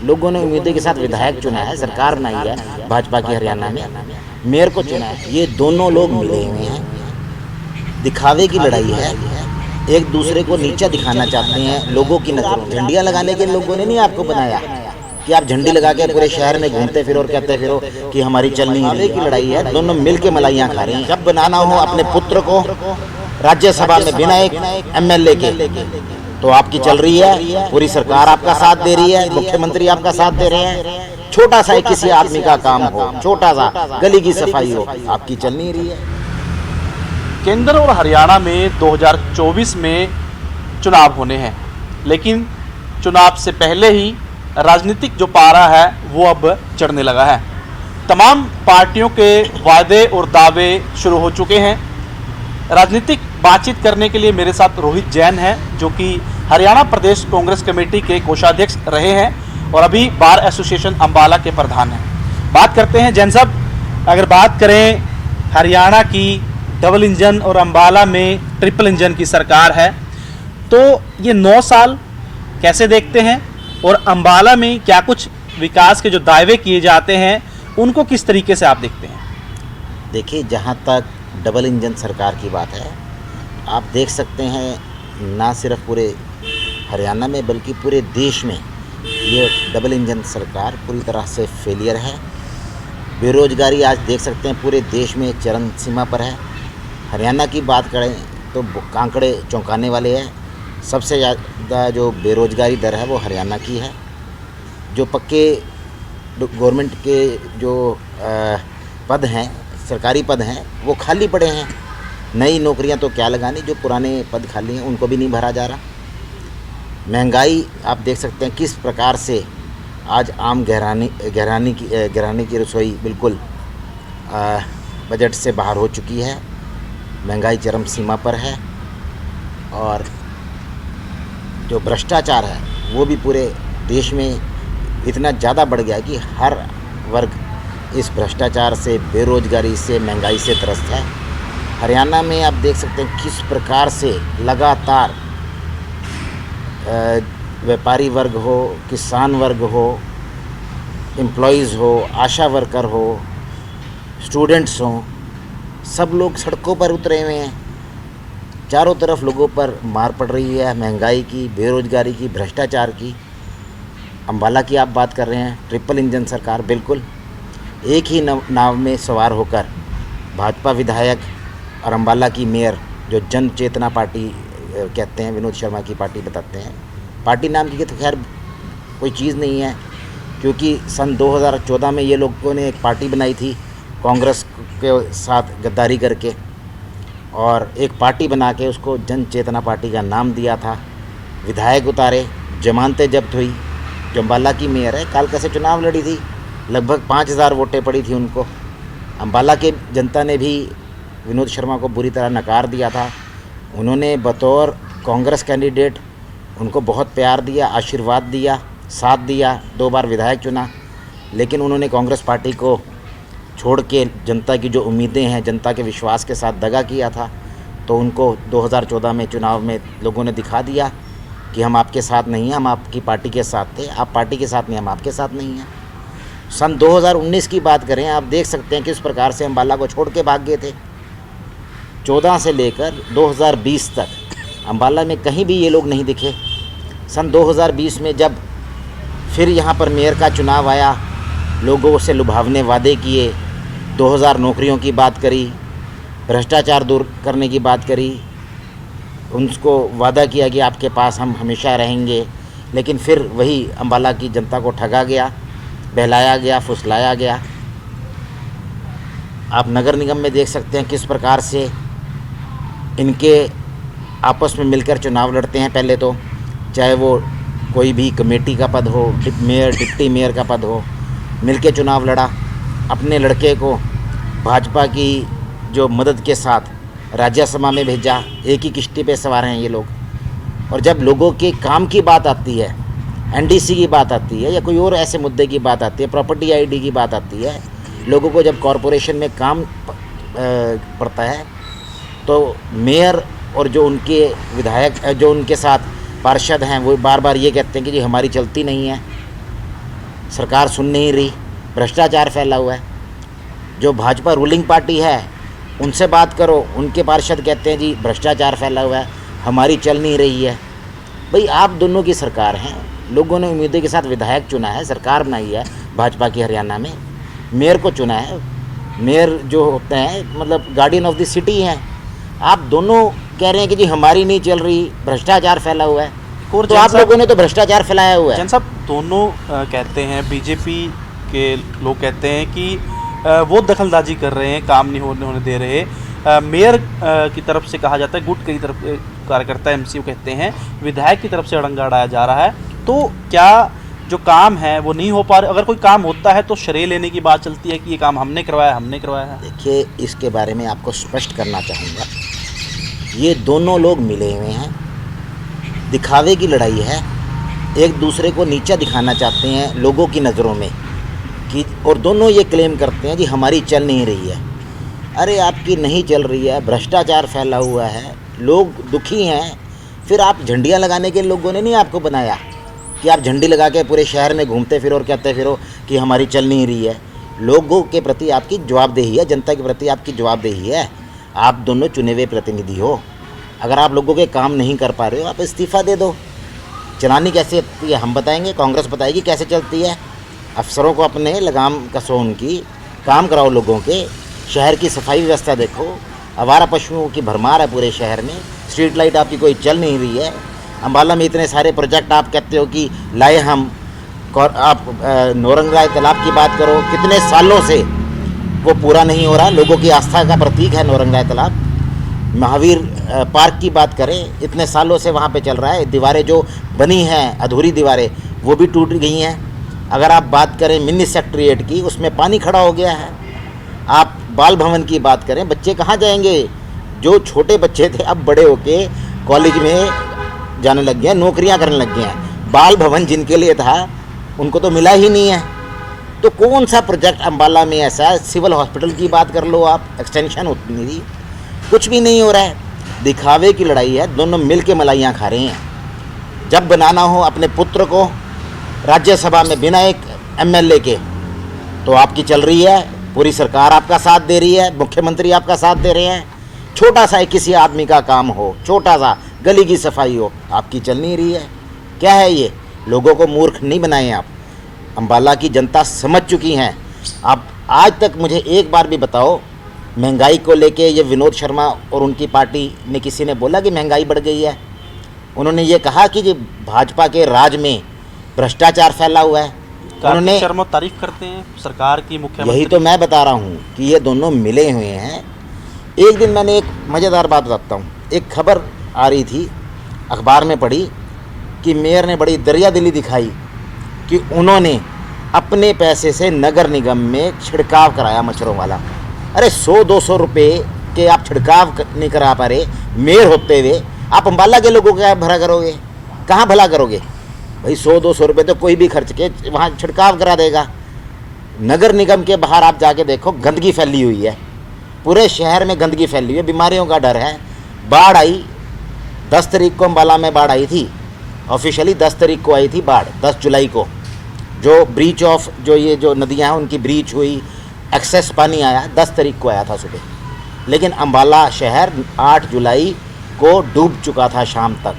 लोगों ने उम्मीदों के साथ विधायक चुना है, सरकार बनाई है भाजपा की हरियाणा में, मेयर को चुना है। ये दोनों लोग मिले हुए हैं, दिखावे की लड़ाई है, एक दूसरे को नीचा दिखाना चाहते हैं लोगों की नजरों में। झंडियाँ लगाने के लोगों ने नहीं आपको बनाया कि आप झंडी लगा के पूरे शहर में घूमते फिरो और कहते फिरो कि हमारी चल नहीं रही। की लड़ाई है, दोनों मिल के मलाइयाँ खा रहे हैं। जब बनाना हो अपने पुत्र को राज्यसभा में बिना एक MLA के, तो आपकी चल रही है, पूरी सरकार आपका साथ दे रही है, मुख्यमंत्री आपका साथ दे रहे हैं। छोटा सा किसी आदमी का काम हो, छोटा सा गली की सफाई हो, आपकी चल नहीं रही है। केंद्र और हरियाणा में 2024 में चुनाव होने हैं, लेकिन चुनाव से पहले ही राजनीतिक जो पारा है वो अब चढ़ने लगा है। तमाम पार्टियों के वादे और दावे शुरू हो चुके हैं। राजनीतिक बातचीत करने के लिए मेरे साथ रोहित जैन हैं, जो कि हरियाणा प्रदेश कांग्रेस कमेटी के कोषाध्यक्ष रहे हैं और अभी बार एसोसिएशन अंबाला के प्रधान हैं। बात करते हैं जैन साहब, अगर बात करें हरियाणा की डबल इंजन और अंबाला में ट्रिपल इंजन की सरकार है, तो ये 9 साल कैसे देखते हैं और अंबाला में क्या कुछ विकास के जो दावे किए जाते हैं उनको किस तरीके से आप देखते हैं? देखिए, जहाँ तक डबल इंजन सरकार की बात है, आप देख सकते हैं ना सिर्फ पूरे हरियाणा में बल्कि पूरे देश में ये डबल इंजन सरकार पूरी तरह से फेलियर है। बेरोजगारी आज देख सकते हैं पूरे देश में चरम सीमा पर है। हरियाणा की बात करें तो कांकड़े चौंकाने वाले हैं। सबसे ज़्यादा जो बेरोजगारी दर है वो हरियाणा की है। जो पक्के गवर्नमेंट के जो पद हैं, सरकारी पद हैं, वो खाली पड़े हैं। नई नौकरियां तो क्या लगानी, जो पुराने पद खाली हैं उनको भी नहीं भरा जा रहा। महंगाई आप देख सकते हैं किस प्रकार से आज आम घराने की रसोई बिल्कुल बजट से बाहर हो चुकी है। महंगाई चरम सीमा पर है और जो भ्रष्टाचार है वो भी पूरे देश में इतना ज़्यादा बढ़ गया है कि हर वर्ग इस भ्रष्टाचार से, बेरोजगारी से, महंगाई से त्रस्त है। हरियाणा में आप देख सकते हैं किस प्रकार से लगातार व्यापारी वर्ग हो, किसान वर्ग हो, एम्प्लॉयज़ हो, आशा वर्कर हो, स्टूडेंट्स हों, सब लोग सड़कों पर उतरे हुए हैं। चारों तरफ लोगों पर मार पड़ रही है महंगाई की, बेरोजगारी की, भ्रष्टाचार की। अंबाला की आप बात कर रहे हैं, ट्रिपल इंजन सरकार, बिल्कुल एक ही नाव में सवार होकर भाजपा विधायक और अंबाला की मेयर, जो जन चेतना पार्टी कहते हैं, विनोद शर्मा की पार्टी बताते हैं। पार्टी नाम की तो खैर कोई चीज़ नहीं है, क्योंकि सन 2014 में ये लोगों ने एक पार्टी बनाई थी कांग्रेस के साथ गद्दारी करके, और एक पार्टी बना के उसको जन चेतना पार्टी का नाम दिया था। विधायक उतारे, जमानतें जब्त हुई। जो अंबाला की मेयर है, कालका से चुनाव लड़ी थी, लगभग 5000 वोटें पड़ी थी उनको। अंबाला के जनता ने भी विनोद शर्मा को बुरी तरह नकार दिया था। उन्होंने बतौर कांग्रेस कैंडिडेट उनको बहुत प्यार दिया, आशीर्वाद दिया, साथ दिया, 2 बार विधायक चुना, लेकिन उन्होंने कांग्रेस पार्टी को छोड़ के जनता की जो उम्मीदें हैं, जनता के विश्वास के साथ दगा किया था। तो उनको 2014 में चुनाव में लोगों ने दिखा दिया कि हम आपके साथ नहीं हैं, हम आपकी पार्टी के साथ थे। आप पार्टी के साथ नहीं, हम आपके साथ नहीं हैं। सन 2019 की बात करें, आप देख सकते हैं किस प्रकार से अंबाला को छोड़ के भाग गए थे। 14 से लेकर 2020 तक अंबाला में कहीं भी ये लोग नहीं दिखे। सन 2020 में जब फिर यहाँ पर मेयर का चुनाव आया, लोगों से लुभावने वादे किए, 2000 नौकरियों की बात करी, भ्रष्टाचार दूर करने की बात करी, उनको वादा किया कि आपके पास हम हमेशा रहेंगे, लेकिन फिर वही अंबाला की जनता को ठगा गया, बहलाया गया, फुसलाया गया। आप नगर निगम में देख सकते हैं किस प्रकार से इनके आपस में मिलकर चुनाव लड़ते हैं। पहले तो चाहे वो कोई भी कमेटी का पद हो, मेयर, डिप्टी मेयर का पद हो, मिलके चुनाव लड़ा। अपने लड़के को भाजपा की जो मदद के साथ राज्यसभा में भेजा। एक ही किश्ती पे सवार हैं ये लोग। और जब लोगों के काम की बात आती है, एनडीसी की बात आती है या कोई और ऐसे मुद्दे की बात आती है, प्रॉपर्टी आईडी की बात आती है, लोगों को जब कॉरपोरेशन में काम पड़ता है, तो मेयर और जो उनके विधायक, जो उनके साथ पार्षद हैं, वो बार बार ये कहते हैं कि जी हमारी चलती नहीं है। सरकार सुन नहीं रही, भ्रष्टाचार फैला हुआ है। जो भाजपा रूलिंग पार्टी है उनसे बात करो, उनके पार्षद कहते हैं जी भ्रष्टाचार फैला हुआ है, हमारी चल नहीं रही है। भाई आप दोनों की सरकार हैं, लोगों ने उम्मीदों के साथ विधायक चुना है, सरकार बनाई है भाजपा की हरियाणा में, मेयर को चुना है। मेयर जो होते हैं मतलब गार्डियन ऑफ द सिटी हैं। आप दोनों कह रहे हैं कि जी हमारी नहीं चल रही, भ्रष्टाचार फैला हुआ है। और तो आप लोगों ने तो भ्रष्टाचार फैलाया हुआ है। जैन साहब दोनों कहते हैं, बीजेपी के लोग कहते हैं कि वो दखलंदाजी कर रहे हैं, काम नहीं होने दे रहे। मेयर की तरफ से कहा जाता है, गुट की तरफ कार्यकर्ता एमसीयू कहते हैं विधायक की तरफ से अड़ंगा अड़ाया जा रहा है। तो क्या जो काम है वो नहीं हो पा रहा? अगर कोई काम होता है तो श्रेय लेने की बात चलती है कि ये काम हमने करवाया है। देखिए, इसके बारे में आपको स्पष्ट करना चाहूँगा, ये दोनों लोग मिले हुए हैं, दिखावे की लड़ाई है, एक दूसरे को नीचा दिखाना चाहते हैं लोगों की नज़रों में कि, और दोनों ये क्लेम करते हैं जी हमारी चल नहीं रही है। अरे आपकी नहीं चल रही है, भ्रष्टाचार फैला हुआ है, लोग दुखी हैं। फिर आप झंडियाँ लगाने के लोगों ने नहीं आपको बनाया कि आप झंडी लगा के पूरे शहर में घूमते फिरो और कहते फिरो कि हमारी चल नहीं रही है। लोगों के प्रति आपकी जवाबदेही है, जनता के प्रति आपकी जवाबदेही है। आप दोनों चुने हुए प्रतिनिधि हो, अगर आप लोगों के काम नहीं कर पा रहे हो आप इस्तीफ़ा दे दो। चलानी कैसे चलती है हम बताएंगे, कांग्रेस बताएगी कैसे चलती है। अफसरों को अपने लगाम कसो, उनकी काम कराओ, लोगों के शहर की सफाई व्यवस्था देखो। आवारा पशुओं की भरमार है पूरे शहर में, स्ट्रीट लाइट आपकी कोई चल नहीं रही है। अम्बाला में इतने सारे प्रोजेक्ट आप कहते हो कि लाए हम, आप नौरंगराय तालाब की बात करो, कितने सालों से वो पूरा नहीं हो रहा। लोगों की आस्था का प्रतीक है नौरंगराय तालाब। महावीर पार्क की बात करें, इतने सालों से वहाँ पे चल रहा है। दीवारें जो बनी हैं, अधूरी दीवारें, वो भी टूट गई हैं। अगर आप बात करें मिनी सेक्रेटेरिएट की, उसमें पानी खड़ा हो गया है। आप बाल भवन की बात करें, बच्चे कहाँ जाएंगे? जो छोटे बच्चे थे अब बड़े होके कॉलेज में जाने लग गए हैं, नौकरियां करने लग गए हैं। बाल भवन जिनके लिए था उनको तो मिला ही नहीं है। तो कौन सा प्रोजेक्ट अम्बाला में ऐसा है? सिविल हॉस्पिटल की बात कर लो आप, एक्सटेंशन होती नहीं रही, कुछ भी नहीं हो रहा है। दिखावे की लड़ाई है, दोनों मिल के मलाइयाँ खा रहे हैं। जब बनाना हो अपने पुत्र को राज्यसभा में बिना एक एमएलए के, तो आपकी चल रही है, पूरी सरकार आपका साथ दे रही है, मुख्यमंत्री आपका साथ दे रहे हैं। छोटा सा किसी आदमी का काम हो, छोटा सा गली की सफाई हो, आपकी चल नहीं रही है। क्या है ये? लोगों को मूर्ख नहीं बनाए आप। अम्बाला की जनता समझ चुकी हैं। आप आज तक मुझे एक बार भी बताओ, महंगाई को लेके ये विनोद शर्मा और उनकी पार्टी ने किसी ने बोला कि महंगाई बढ़ गई है? उन्होंने ये कहा कि जो भाजपा के राज में भ्रष्टाचार फैला हुआ है। उन्होंने शर्मा तारीफ करते हैं सरकार की, मुख्यमंत्री। यही तो मैं बता रहा हूँ कि ये दोनों मिले हुए हैं। एक दिन मैंने एक मज़ेदार बात बताता हूँ, एक खबर आ रही थी, अखबार में पढ़ी कि मेयर ने बड़ी दरियादिली दिखाई कि उन्होंने अपने पैसे से नगर निगम में छिड़काव कराया मच्छरों वाला। अरे 100-200 रुपये के आप छिड़काव नहीं करा पा रहे, मेयर होते हुए आप अम्बाला के लोगों का भला करोगे? कहाँ भला करोगे भाई? 100-200 रुपये तो कोई भी खर्च के वहाँ छिड़काव करा देगा। नगर निगम के बाहर आप जाके देखो, गंदगी फैली हुई है, पूरे शहर में गंदगी फैली हुई है, बीमारियों का डर है। बाढ़ आई 10 तारीख को, अम्बाला में बाढ़ आई थी, ऑफिशियली 10 तारीख को आई थी बाढ़, 10 जुलाई को। जो ब्रीच ऑफ जो ये जो नदियाँ हैं उनकी ब्रीच हुई, एक्सेस पानी आया, 10 तारीख को आया था सुबह। लेकिन अम्बाला शहर 8 जुलाई को डूब चुका था शाम तक।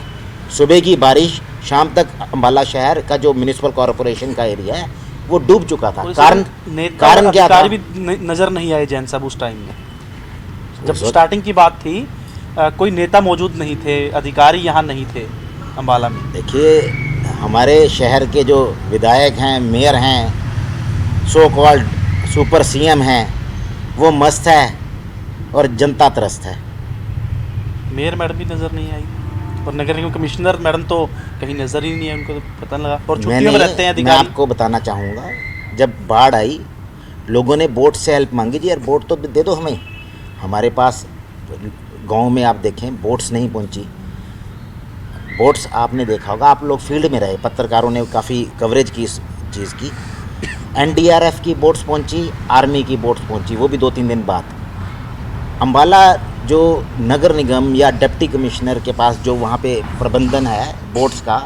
सुबह की बारिश, शाम तक अम्बाला शहर का जो म्यूनिसिपल कॉरपोरेशन का एरिया है वो डूब चुका था। कारण क्या था? भी नज़र नहीं आए जैन साहब उस टाइम में, जब स्टार्टिंग की बात थी। कोई नेता मौजूद नहीं थे, अधिकारी यहाँ नहीं थे अम्बाला में। देखिए, हमारे शहर के जो विधायक हैं, मेयर हैं, सो कॉल्ड सुपर सीएम हैं, वो मस्त है और जनता त्रस्त है। मेयर मैडम भी नज़र नहीं आई और नगर निगम कमिश्नर मैडम तो कहीं नज़र ही नहीं है, उनको तो पता नहीं लगा। और छुट्टियों में रहते हैं अधिकारी। मैं आपको बताना चाहूँगा, जब बाढ़ आई लोगों ने बोट से हेल्प मांगी, जी यार बोट तो दे दो हमें। हमारे पास गांव में आप देखें बोट्स नहीं पहुंची। बोट्स आपने देखा होगा, आप लोग फील्ड में रहे, पत्रकारों ने काफ़ी कवरेज की इस चीज़ की। एनडीआरएफ की बोट्स पहुंची, आर्मी की बोट्स पहुंची, वो भी 2-3 दिन बाद। अम्बाला जो नगर निगम या डिप्टी कमिश्नर के पास जो वहाँ पे प्रबंधन है बोट्स का,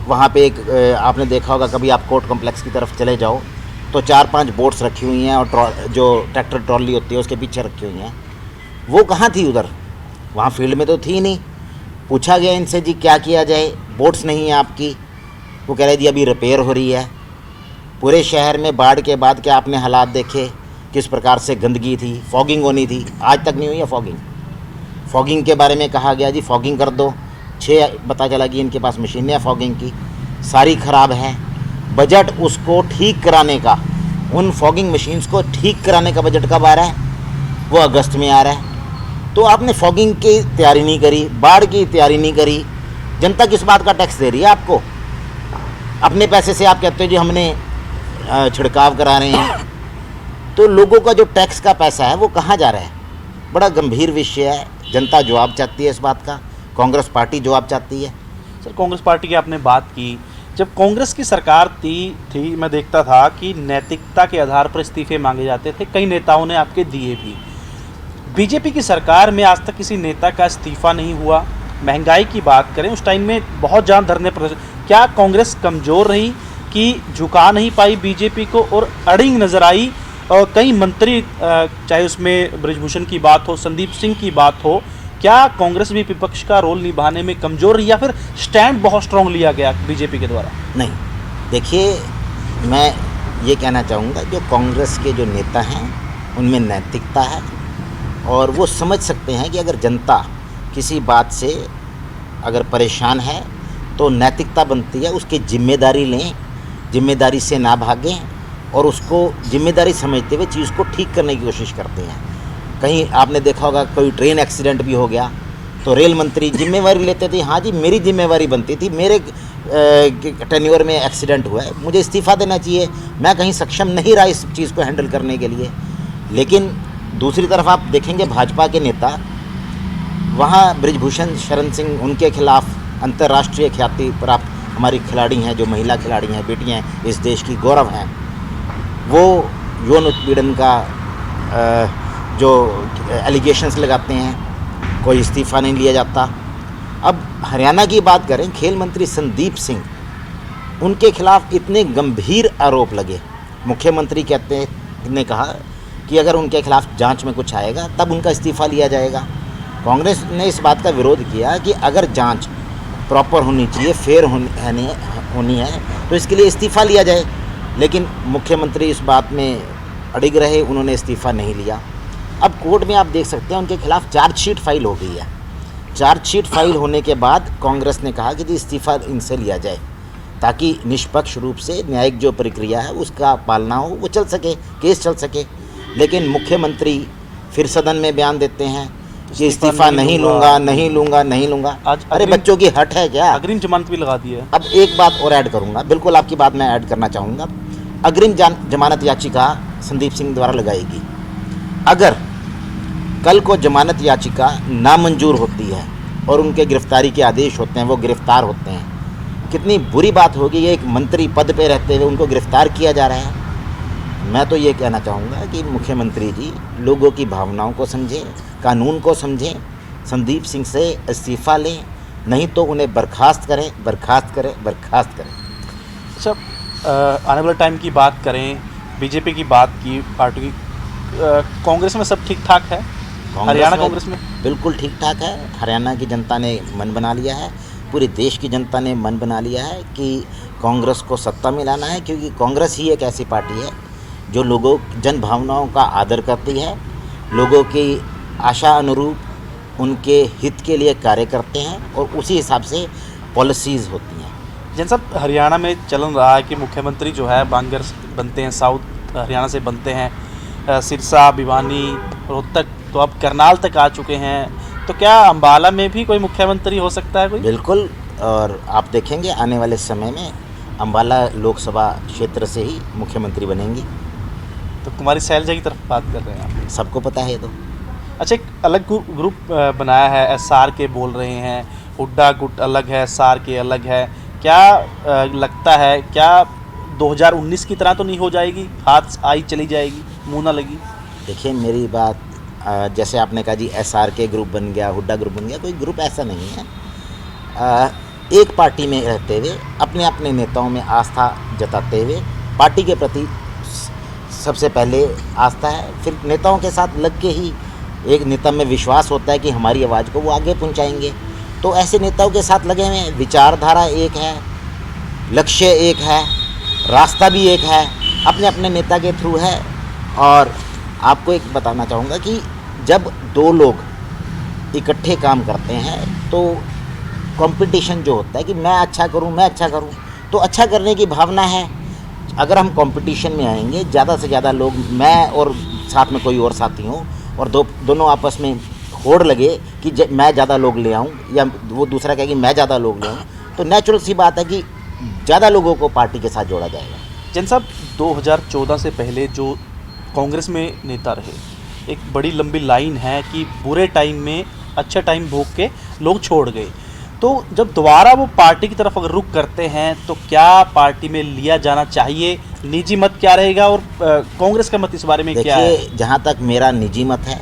वहाँ पे एक आपने देखा होगा, कभी आप कोर्ट कॉम्प्लेक्स की तरफ चले जाओ तो 4-5 बोट्स रखी हुई हैं और जो ट्रैक्टर ट्रॉली होती है उसके पीछे रखी हुई हैं। वो कहाँ थी उधर? वहाँ फील्ड में तो थी नहीं। पूछा गया इनसे, जी क्या किया जाए, बोट्स नहीं है आपकी? वो कह रहे जी अभी रिपेयर हो रही है। पूरे शहर में बाढ़ के बाद क्या आपने हालात देखे, किस प्रकार से गंदगी थी, फॉगिंग होनी थी, आज तक नहीं हुई है फॉगिंग। फॉगिंग के बारे में कहा गया जी फॉगिंग कर दो, 6 पता चला कि इनके पास मशीनें हैं फॉगिंग की, सारी ख़राब हैं। बजट उसको ठीक कराने का, उन फॉगिंग मशीन्स को ठीक कराने का बजट कब आ रहा है? वो अगस्त में आ रहा है। तो आपने फॉगिंग की तैयारी नहीं करी, बाढ़ की तैयारी नहीं करी। जनता किस बात का टैक्स दे रही है आपको? अपने पैसे से आप कहते हो जी हमने छिड़काव करा रहे हैं, तो लोगों का जो टैक्स का पैसा है वो कहाँ जा रहा है? बड़ा गंभीर विषय है। जनता जवाब चाहती है इस बात का, कांग्रेस पार्टी जवाब चाहती है। सर, कांग्रेस पार्टी की आपने बात की, जब कांग्रेस की सरकार थी मैं देखता था कि नैतिकता के आधार पर इस्तीफे मांगे जाते थे, कई नेताओं ने आपके दिए भी। बीजेपी की सरकार में आज तक किसी नेता का इस्तीफा नहीं हुआ। महंगाई की बात करें, उस टाइम में बहुत जान धरने पर, क्या कांग्रेस कमज़ोर रही कि झुका नहीं पाई बीजेपी को और अड़िंग नज़र आई? और कई मंत्री, चाहे उसमें बृजभूषण की बात हो, संदीप सिंह की बात हो, क्या कांग्रेस भी विपक्ष का रोल निभाने में कमज़ोर रही या फिर स्टैंड बहुत स्ट्रॉन्ग लिया गया बीजेपी के द्वारा? नहीं, देखिए मैं ये कहना चाहूँगा, जो कांग्रेस के जो नेता हैं उनमें नैतिकता है और वो समझ सकते हैं कि अगर जनता किसी बात से अगर परेशान है तो नैतिकता बनती है उसकी जिम्मेदारी लें, जिम्मेदारी से ना भागें और उसको जिम्मेदारी समझते हुए चीज़ को ठीक करने की कोशिश करते हैं। कहीं आपने देखा होगा कोई ट्रेन एक्सीडेंट भी हो गया तो रेल मंत्री जिम्मेवारी लेते थे, हाँ जी मेरी जिम्मेवारी बनती थी, मेरे टेन्योर में एक्सीडेंट हुआ है, मुझे इस्तीफ़ा देना चाहिए, मैं कहीं सक्षम नहीं रहा इस चीज़ को हैंडल करने के लिए। लेकिन दूसरी तरफ आप देखेंगे भाजपा के नेता, वहाँ बृजभूषण शरण सिंह, उनके खिलाफ अंतर्राष्ट्रीय ख्याति प्राप्त हमारी खिलाड़ी हैं, जो महिला खिलाड़ी हैं, बेटियां हैं, इस देश की गौरव हैं, वो यौन उत्पीड़न का जो एलिगेशंस लगाते हैं, कोई इस्तीफ़ा नहीं लिया जाता। अब हरियाणा की बात करें, खेल मंत्री संदीप सिंह, उनके खिलाफ इतने गंभीर आरोप लगे, मुख्यमंत्री ने कहा कि अगर उनके खिलाफ जांच में कुछ आएगा तब उनका इस्तीफ़ा लिया जाएगा। कांग्रेस ने इस बात का विरोध किया कि अगर जांच प्रॉपर होनी चाहिए, फेयर होनी है तो इसके लिए इस्तीफ़ा लिया जाए, लेकिन मुख्यमंत्री इस बात में अड़िग रहे, उन्होंने इस्तीफ़ा नहीं लिया। अब कोर्ट में आप देख सकते हैं उनके खिलाफ चार्जशीट फाइल हो गई है। चार्जशीट फाइल होने के बाद कांग्रेस ने कहा कि जी इस्तीफ़ा इनसे लिया जाए ताकि निष्पक्ष रूप से न्यायिक जो प्रक्रिया है उसका पालना हो, वो चल सके, केस चल सके। लेकिन मुख्यमंत्री फिर सदन में बयान देते हैं कि इस्तीफ़ा नहीं लूँगा। अरे बच्चों की हट है क्या? अग्रिम जमानत भी लगा दी है। अब एक बात और ऐड करूँगा, बिल्कुल आपकी बात मैं ऐड करना चाहूँगा। अग्रिम जमानत याचिका संदीप सिंह द्वारा लगाएगी। अगर कल को जमानत याचिका नामंजूर होती है और उनके गिरफ्तारी के आदेश होते हैं, वो गिरफ्तार होते हैं, कितनी बुरी बात होगी। ये एक मंत्री पद पे रहते हुए उनको गिरफ्तार किया जा रहा है। मैं तो ये कहना चाहूँगा कि मुख्यमंत्री जी लोगों की भावनाओं को समझें, कानून को समझें, संदीप सिंह से इस्तीफ़ा लें, नहीं तो उन्हें बर्खास्त करें। अच्छा, आने वाले टाइम की बात करें, बीजेपी की बात की, पार्टी की, कांग्रेस में सब ठीक ठाक है? हरियाणा कांग्रेस में बिल्कुल ठीक ठाक है। हरियाणा की जनता ने मन बना लिया है, पूरे देश की जनता ने मन बना लिया है कि कांग्रेस को सत्ता में लाना है, क्योंकि कांग्रेस ही एक ऐसी पार्टी है जो लोगों जन भावनाओं का आदर करती है, लोगों की आशा अनुरूप उनके हित के लिए कार्य करते हैं और उसी हिसाब से पॉलिसीज़ होती हैं। जैन साहब, हरियाणा में चलन रहा है कि मुख्यमंत्री जो है बांगर बनते हैं, साउथ हरियाणा से बनते हैं, सिरसा, भिवानी, रोहतक, तो अब करनाल तक आ चुके हैं, तो क्या अम्बाला में भी कोई मुख्यमंत्री हो सकता है कोई? बिल्कुल, और आप देखेंगे आने वाले समय में अम्बाला लोकसभा क्षेत्र से ही मुख्यमंत्री बनेंगी। तो कुमारी शैलजा की तरफ बात कर रहे हैं आप? सबको पता है ये तो। अच्छा, एक अलग ग्रुप बनाया है, एसआर के बोल रहे हैं, हुड्डा गुट अलग है, एसआर के अलग है, क्या लगता है, क्या 2019 की तरह तो नहीं हो जाएगी, हाथ आई चली जाएगी, मुँह ना लगी? देखिए मेरी बात, जैसे आपने कहा जी एसआर के ग्रुप बन गया, हुड्डा ग्रुप बन गया, कोई ग्रुप ऐसा नहीं है। एक पार्टी में रहते हुए अपने अपने नेताओं में आस्था जताते हुए पार्टी के प्रति सबसे पहले आस्था है, फिर नेताओं के साथ लग के ही एक नेता में विश्वास होता है कि हमारी आवाज़ को वो आगे पहुंचाएंगे। तो ऐसे नेताओं के साथ लगे हुए हैं। विचारधारा एक है, लक्ष्य एक है, रास्ता भी एक है, अपने अपने नेता के थ्रू है। और आपको एक बताना चाहूँगा कि जब दो लोग इकट्ठे काम करते हैं तो कंपटीशन जो होता है कि मैं अच्छा करूं, तो अच्छा करने की भावना है। अगर हम कंपटीशन में आएंगे, ज़्यादा से ज़्यादा लोग, मैं और साथ में कोई और साथी हो, और दोनों आपस में होड़ लगे कि मैं ज़्यादा लोग ले आऊं, या वो दूसरा कहे कि मैं ज़्यादा लोग ले आऊं, तो नेचुरल सी बात है कि ज़्यादा लोगों को पार्टी के साथ जोड़ा जाएगा। जैन साहब, 2014 से पहले जो कांग्रेस में नेता रहे, एक बड़ी लंबी लाइन है कि बुरे टाइम में अच्छा टाइम भोग के लोग छोड़ गए। तो जब दोबारा वो पार्टी की तरफ अगर रुख करते हैं तो क्या पार्टी में लिया जाना चाहिए? निजी मत क्या रहेगा और कांग्रेस का मत इस बारे में क्या है? देखिए, जहाँ तक मेरा निजी मत है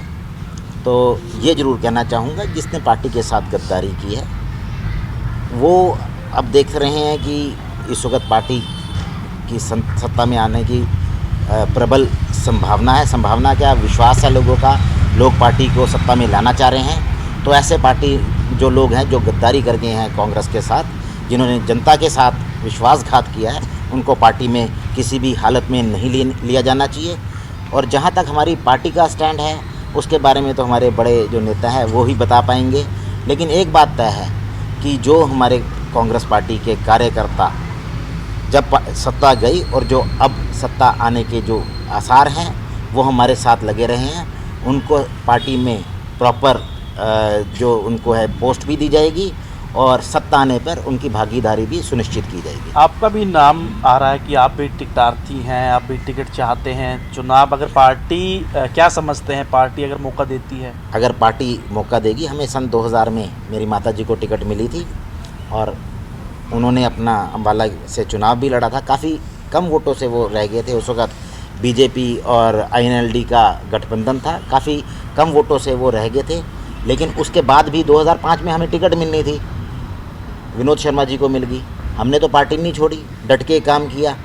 तो ये ज़रूर कहना चाहूँगा, जिसने पार्टी के साथ गद्दारी की है वो अब देख रहे हैं कि इस वक्त पार्टी की सत्ता में आने की प्रबल संभावना है। संभावना क्या, विश्वास है लोगों का, लोग पार्टी को सत्ता में लाना चाह रहे हैं। तो ऐसे पार्टी जो लोग हैं जो गद्दारी कर गए हैं कांग्रेस के साथ, जिन्होंने जनता के साथ विश्वासघात किया है, उनको पार्टी में किसी भी हालत में नहीं लिया जाना चाहिए। और जहाँ तक हमारी पार्टी का स्टैंड है उसके बारे में तो हमारे बड़े जो नेता हैं वो ही बता पाएंगे। लेकिन एक बात तय है कि जो हमारे कांग्रेस पार्टी के कार्यकर्ता जब सत्ता गई और जो अब सत्ता आने के जो आसार हैं वो हमारे साथ लगे रहे हैं, उनको पार्टी में प्रॉपर जो उनको है पोस्ट भी दी जाएगी और सत्ता आने पर उनकी भागीदारी भी सुनिश्चित की जाएगी। आपका भी नाम आ रहा है कि आप भी टिकटार्थी हैं, आप भी टिकट चाहते हैं। चुनाव अगर पार्टी क्या समझते हैं, पार्टी अगर मौका देती है? अगर पार्टी मौका देगी, हमें सन 2000 में मेरी माताजी को टिकट मिली थी और उन्होंने अपना अम्बाला से चुनाव भी लड़ा था। काफ़ी कम वोटों से वो रह गए थे। उस वक्त बीजेपी और INLD का गठबंधन था, काफ़ी कम वोटों से वो रह गए थे। लेकिन उसके बाद भी 2005 में हमें टिकट मिलनी थी, विनोद शर्मा जी को मिल गई। हमने तो पार्टी नहीं छोड़ी, डट के काम किया।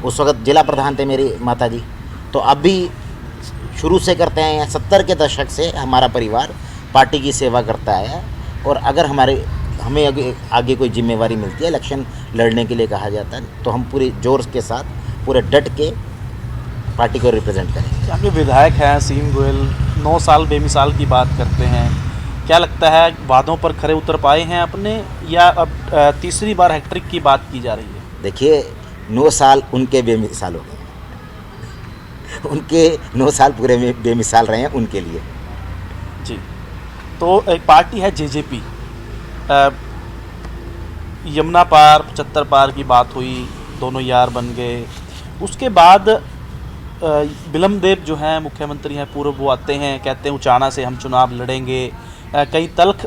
उस वक्त जिला प्रधान थे मेरी माताजी। तो अब भी शुरू से करते हैं, 70 के दशक से हमारा परिवार पार्टी की सेवा करता है। और अगर हमें आगे कोई जिम्मेवारी मिलती है, इलेक्शन लड़ने के लिए कहा जाता है, तो हम पूरे जोर के साथ, पूरे डट के पार्टी को रिप्रेजेंट करेंगे। आपके विधायक हैं असीम गोयल, 9 साल बेमिसाल की बात करते हैं। क्या लगता है, वादों पर खरे उतर पाए हैं अपने, या अब तीसरी बार हैट्रिक की बात की जा रही है? देखिए, 9 साल उनके बेमिसाल हो गए, उनके 9 साल पूरे बेमिसाल रहे हैं उनके लिए। जी, तो एक पार्टी है JJP, यमुना पार 75 पार की बात हुई, दोनों यार बन गए। उसके बाद बिलम देव जो हैं मुख्यमंत्री हैं पूर्व, वो आते हैं, कहते हैं उचाना से हम चुनाव लड़ेंगे। कई तल्ख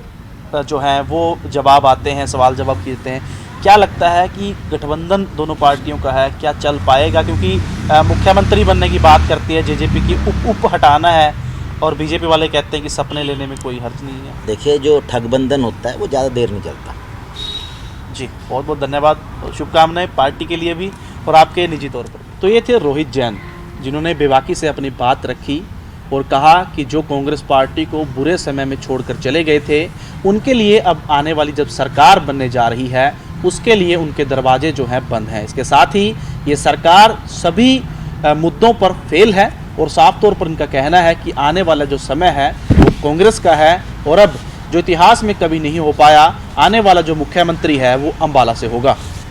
जो हैं वो जवाब आते हैं, सवाल जवाब देते हैं। क्या लगता है कि गठबंधन दोनों पार्टियों का है, क्या चल पाएगा? क्योंकि मुख्यमंत्री बनने की बात करती है JJP की, उप हटाना है, और BJP वाले कहते हैं कि सपने लेने में कोई हर्ज नहीं है। देखिए, जो ठगबंधन होता है वो ज़्यादा देर नहीं चलता। जी, बहुत बहुत धन्यवाद, शुभकामनाएं पार्टी के लिए भी और आपके निजी तौर पर। तो ये थे रोहित जैन, जिन्होंने बेबाकी से अपनी बात रखी और कहा कि जो कांग्रेस पार्टी को बुरे समय में छोड़कर चले गए थे, उनके लिए अब आने वाली जब सरकार बनने जा रही है उसके लिए उनके दरवाजे जो हैं बंद हैं। इसके साथ ही ये सरकार सभी मुद्दों पर फेल है और साफ तौर पर इनका कहना है कि आने वाला जो समय है वो कांग्रेस का है, और अब जो इतिहास में कभी नहीं हो पाया, आने वाला जो मुख्यमंत्री है वो अम्बाला से होगा।